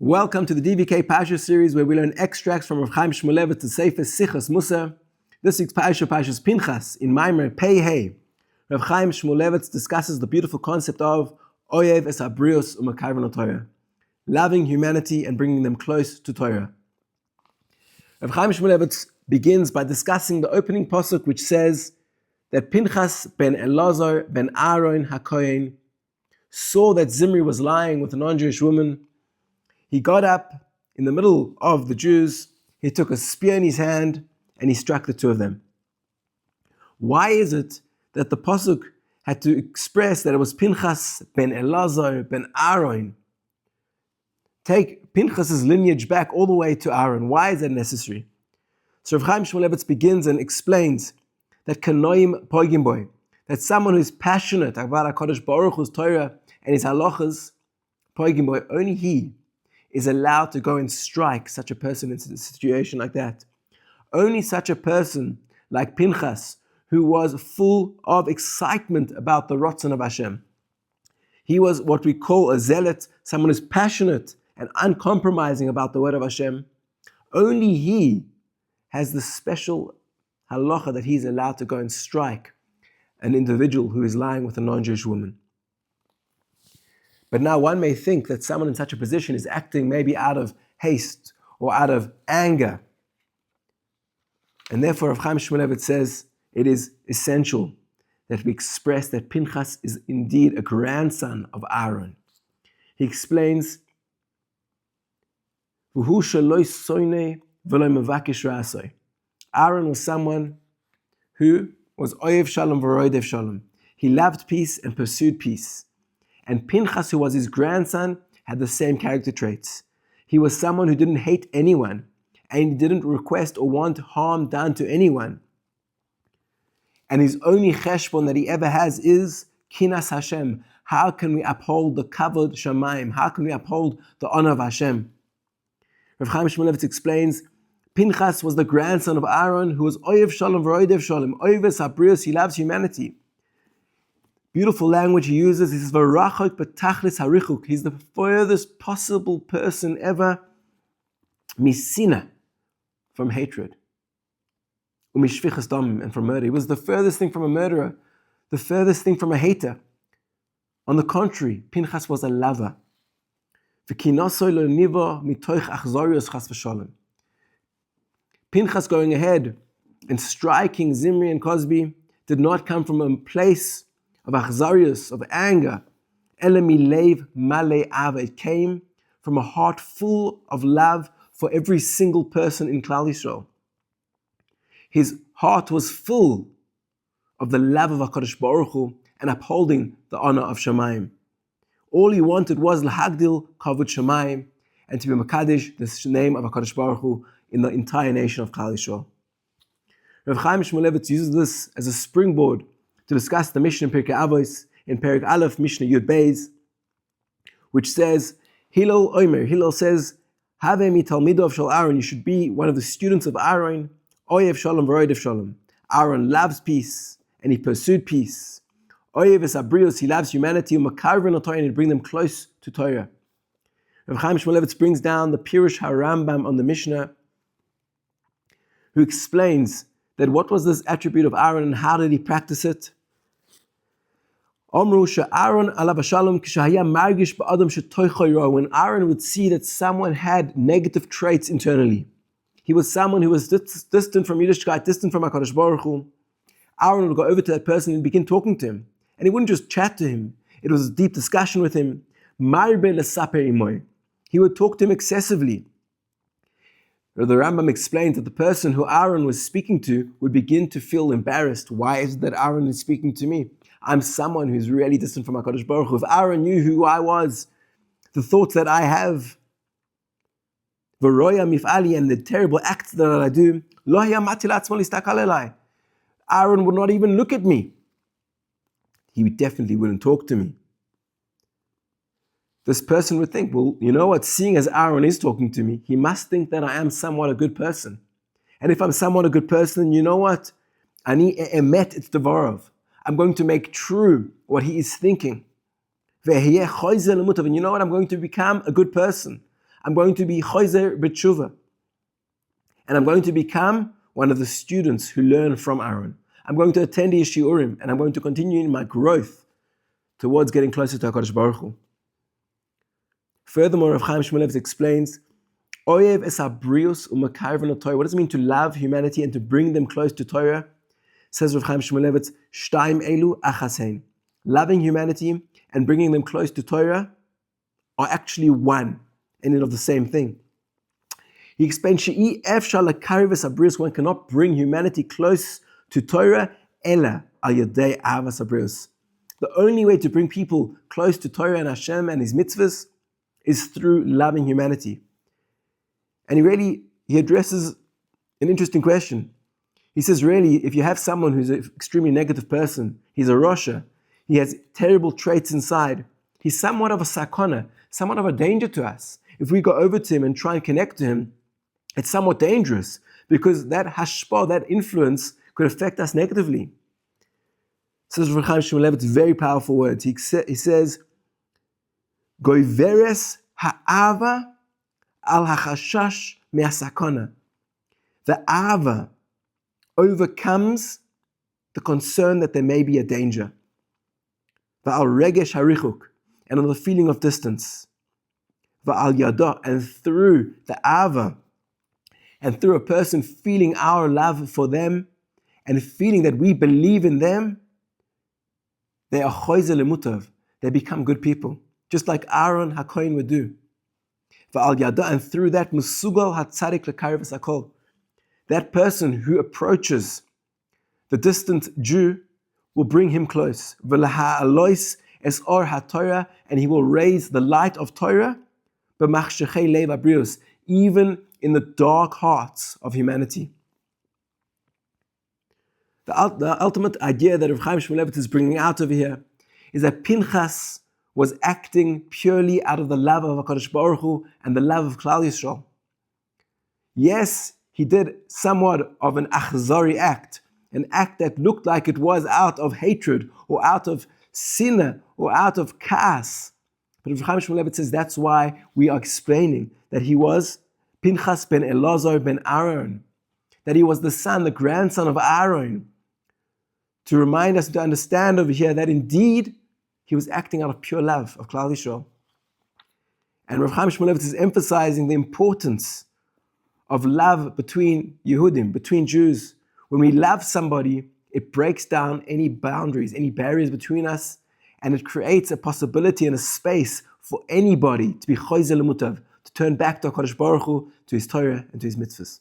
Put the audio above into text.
Welcome to the DVK Parsha Series, where we learn extracts from Rav Chaim Shmuelevitz, the sefer Sichos Mussar. This week's Parshas Pinchas in Maimer Pei Hey. Rav Chaim Shmuelevitz discusses the beautiful concept of Oyev es habrios u'makaron Torah, loving humanity and bringing them close to Torah. Rav Chaim Shmuelevitz begins by discussing the opening pasuk, which says that Pinchas ben Elazar ben Aaron HaKohen saw that Zimri was lying with a non-Jewish woman. He got up in the middle of the Jews, he took a spear in his hand, and he struck the two of them. Why is it that the pasuk had to express that it was Pinchas ben Elazar ben Aaron? Take Pinchas's lineage back all the way to Aaron. Why is that necessary? So Rav Chaim Shmuelevitz begins and explains that kanoim poigim boy, that someone who's passionate about HaKadosh Baruch Hu's Torah and his halachas, poigim boy, only he is allowed to go and strike such a person in a situation like that. Only such a person like Pinchas, who was full of excitement about the Ratzon of Hashem. He was what we call a zealot, someone who's passionate and uncompromising about the word of Hashem. Only he has the special halacha that he's allowed to go and strike an individual who is lying with a non-Jewish woman. But now one may think that someone in such a position is acting maybe out of haste or out of anger. And therefore Rav Chaim Shmuelevitz says it is essential that we express that Pinchas is indeed a grandson of Aaron. He explains, Aaron was someone who was oyev shalom v'roidev shalom. He loved peace and pursued peace. And Pinchas, who was his grandson, had the same character traits. He was someone who didn't hate anyone, and he didn't request or want harm done to anyone. And his only cheshbon that he ever has is kinas Hashem. How can we uphold the kavod shamayim? How can we uphold the honor of Hashem? Rav Chaim Shmuelevitz explains, Pinchas was the grandson of Aaron, who was oyev shalom v'roidev shalom. Oyev es habrios, he loves humanity. Beautiful language he uses. He says, "V'rachok b'tachlis harichuk." He's the furthest possible person ever, misina, from hatred, umishvichas dam, and from murder. He was the furthest thing from a murderer, the furthest thing from a hater. On the contrary, Pinchas was a lover. V'kinosoi lo niva mitoich achzorios chas v'shalom. Pinchas going ahead and striking Zimri and Cosby did not come from a place of achzarius, of anger. Elemilev male ava. It came from a heart full of love for every single person in Klal Yisrael. His heart was full of the love of HaKadosh Baruch Hu and upholding the honor of Shamayim. All he wanted was l'hagdil kavod Shamayim, and to be makadesh the name of HaKadosh Baruch Hu in the entire nation of Klal Yisrael. Rav Chaim Shmuelevitz uses this as a springboard to discuss the Mishnah in Pirkei Avos, in Perik Aleph, Mishnah Yud Beis, which says, Hillel says, Have mi talmidav shel Aaron, you should be one of the students of Aaron, oyev shalom v'roidev shalom. Aaron loves peace, and he pursued peace. Oyev es habrios, he loves humanity, u'makarven Torah, and he bring them close to Torah. Rav Chaim Shmuelevitz brings down the Pirush HaRambam on the Mishnah, who explains that what was this attribute of Aaron and how did he practice it? When Aaron would see that someone had negative traits internally, he was someone who was distant from Yiddishkeit, distant from HaKadosh Baruch Hu, Aaron would go over to that person and begin talking to him. And he wouldn't just chat to him, it was a deep discussion with him. He would talk to him excessively. The Rambam explains that the person who Aaron was speaking to would begin to feel embarrassed. Why is it that Aaron is speaking to me? I'm someone who's really distant from HaKadosh Baruch Hu. If Aaron knew who I was, the thoughts that I have, v'roya mif'ali, and the terrible acts that I do, lo haya mati la'atzmo listakal elai. Aaron would not even look at me. He definitely wouldn't talk to me. This person would think, well, you know what, seeing as Aaron is talking to me, he must think that I am somewhat a good person. And if I'm somewhat a good person, you know what? Ani emet et devarov. I'm going to make true what he is thinking. And you know what? I'm going to become a good person. I'm going to be chozer b'tshuva. And I'm going to become one of the students who learn from Aaron. I'm going to attend the Shiurim, and I'm going to continue in my growth towards getting closer to HaKadosh Baruch Hu. Furthermore, Rav Chaim Shmuelevitz explains, Oyev es habrius u'makarven Torah. What does it mean to love humanity and to bring them close to Torah? Says Rav Chaim Shmuelevitz, Shtaim elu achasein. Loving humanity and bringing them close to Torah are actually one and of the same thing. He explains, She'i efshar lakarven es habrius. One cannot bring humanity close to Torah, ela al yadei avas habrius. The only way to bring people close to Torah and Hashem and His mitzvahs is through loving humanity. And he addresses an interesting question. He says, really, if you have someone who's an extremely negative person, he's a Rasha, he has terrible traits inside, he's somewhat of a sakana, somewhat of a danger to us. If we go over to him and try and connect to him, it's somewhat dangerous because that hashpah, that influence, could affect us negatively. Says Rav Chaim Shmuelevitz, very powerful words. He says, Goiveres ha'ava al hachashash me'asakana. The ava overcomes the concern that there may be a danger. Va'al regesh harichuk, and on the feeling of distance. Va'al yada, and through the ava, and through a person feeling our love for them, and feeling that we believe in them, they are chozer lemutav. They become good people, just like Aaron HaKohen would do. Va'al yada, and through that musugal hatzadik lekarev sakol. That person who approaches the distant Jew will bring him close. V'laha'alois es or haTorah, and he will raise the light of Torah, b'machshechei leiv habrius, even in the dark hearts of humanity. The ultimate idea that Rav Chaim Shmuelevitz is bringing out over here is that Pinchas was acting purely out of the love of HaKadosh Baruch Hu and the love of Klal Yisrael. Yes, he did somewhat of an achzari act, an act that looked like it was out of hatred or out of sinna or out of kas. But Rav Chaim Shmuelevitz says that's why we are explaining that he was Pinchas ben Elazar ben Aaron, that he was the son, the grandson of Aaron, to remind us, to understand over here that indeed he was acting out of pure love of Klal Yisrael. And Rav Chaim Shmuelevitz is emphasizing the importance of love between Yehudim, between Jews. When we love somebody, it breaks down any boundaries, any barriers between us, and it creates a possibility and a space for anybody to be chozer lemutav, to turn back to HaKadosh Baruch Hu, to His Torah and to His mitzvahs.